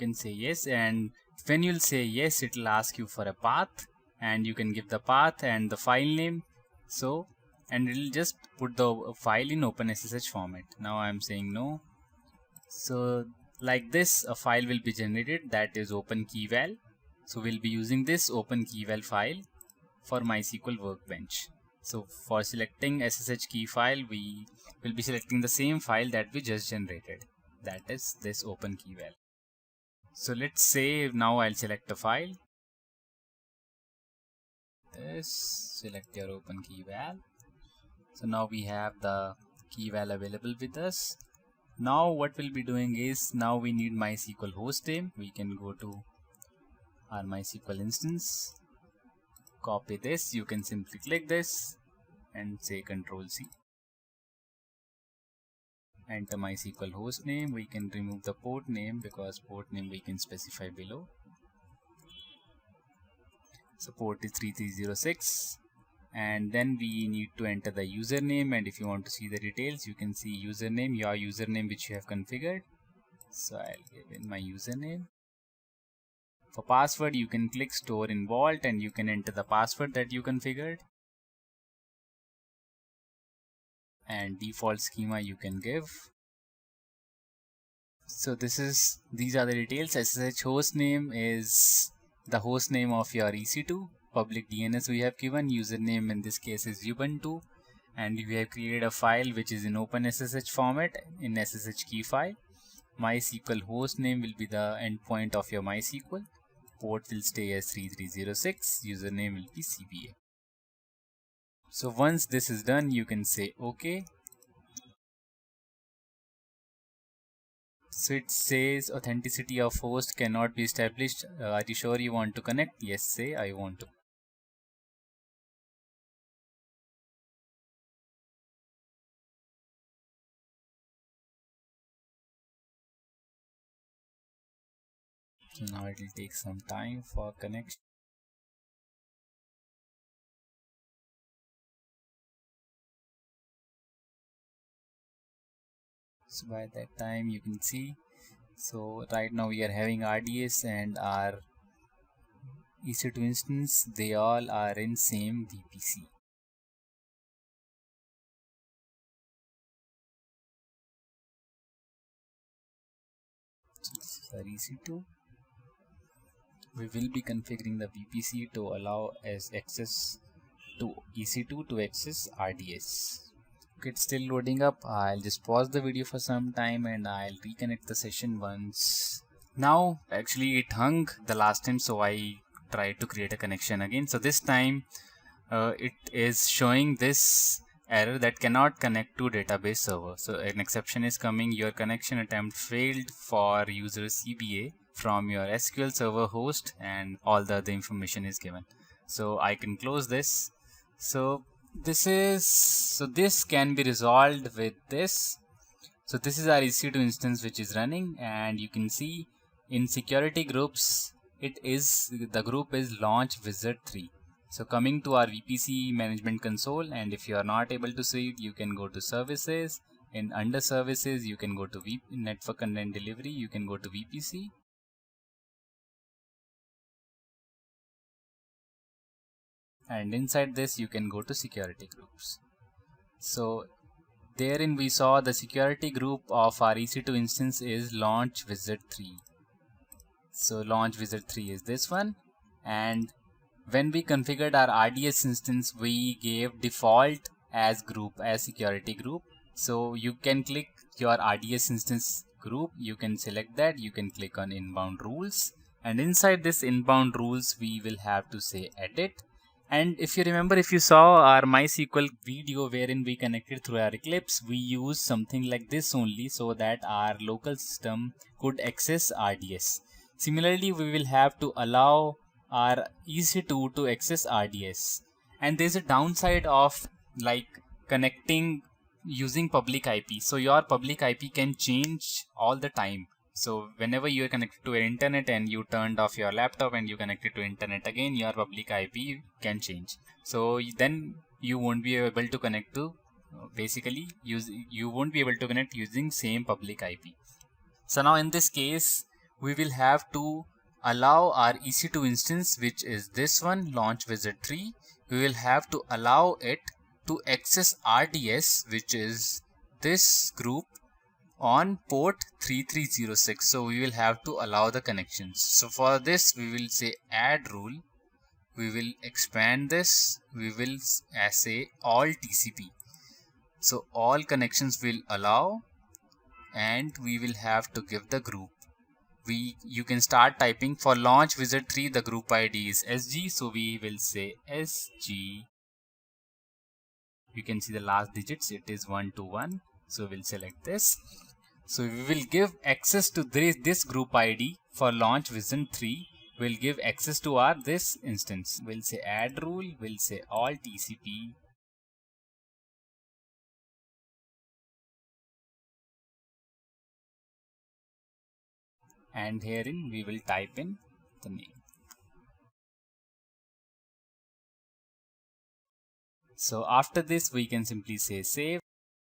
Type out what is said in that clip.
can say yes, and when you'll say yes, it will ask you for a path, and you can give the path and the file name. So, and it will just put the file in OpenSSH format. Now I am saying no. So like this, a file will be generated, that is open-key-val. So we'll be using this open-key-val file for MySQL Workbench. So for selecting SSH key file, we will be selecting the same file that we just generated, that is this open-key-val. So let's say now I'll select a file. Select your open-key-val. So now we have the key-val available with us. Now what we'll be doing is, now we need MySQL hostname. We can go to our MySQL instance, copy this, you can simply click this and say Ctrl+C. Enter MySQL hostname. We can remove the port name because port name we can specify below. So port is 3306, and then we need to enter the username, and if you want to see the details, you can see username, your username which you have configured. So I'll give in my username. For password, you can click store in vault and you can enter the password that you configured, and default schema you can give. So these are the details. SSH hostname is the host name of your EC2. Public DNS we have given. Username in this case is Ubuntu, and we have created a file which is in OpenSSH format in SSH key file. MySQL hostname will be the endpoint of your MySQL. Port will stay as 3306. Username will be CBA. So once this is done, you can say OK. So it says authenticity of host cannot be established. Are you sure you want to connect? Yes, say I want to. So now it will take some time for connection. So by that time you can see, so right now we are having RDS and our EC2 instance, they all are in same VPC. So this is our EC2. We will be configuring the VPC to allow as access to EC2 to access RDS. Okay, it's still loading up. I'll just pause the video for some time and I'll reconnect the session once. Now actually it hung the last time, so I tried to create a connection again. So this time it is showing this error that cannot connect to database server. So an exception is coming, your connection attempt failed for user CBA from your SQL server host, and all the other information is given. So I can close this. So this can be resolved with this. So this is our EC2 instance which is running, and you can see in security groups the group is launch wizard 3. So coming to our VPC management console, and if you are not able to see it, you can go to services, and under services you can go to network content delivery, you can go to VPC. And inside this you can go to security groups. So therein we saw the security group of our EC2 instance is launch wizard 3. So launch wizard 3 is this one, and when we configured our RDS instance, we gave default as group, as security group. So you can click your RDS instance group, you can select that, you can click on inbound rules, and inside this inbound rules we will have to say edit. And if you remember, if you saw our MySQL video wherein we connected through our Eclipse, we used something like this only so that our local system could access RDS. Similarly, we will have to allow our EC2 to access RDS. And there's a downside of like connecting using public IP. So your public IP can change all the time. So whenever you are connected to internet and you turned off your laptop and you connected to internet again, your public IP can change. So then you won't be able to connect to you won't be able to connect using same public IP. So now in this case we will have to allow our EC2 instance, which is this one, launch wizard 3. We will have to allow it to access RDS, which is this group, on port 3306. So we will have to allow the connections. So for this we will say add rule. We will expand this. We will say all TCP. So all connections will allow, and we will have to give the group. You can start typing. For launch wizard 3, the group ID is SG, so we will say SG. You can see the last digits, it is 121, so we'll select this. So we will give access to this group ID for launch wizard 3. We'll give access to our this instance. We'll say add rule. We'll say all TCP. And herein we will type in the name. So after this we can simply say save.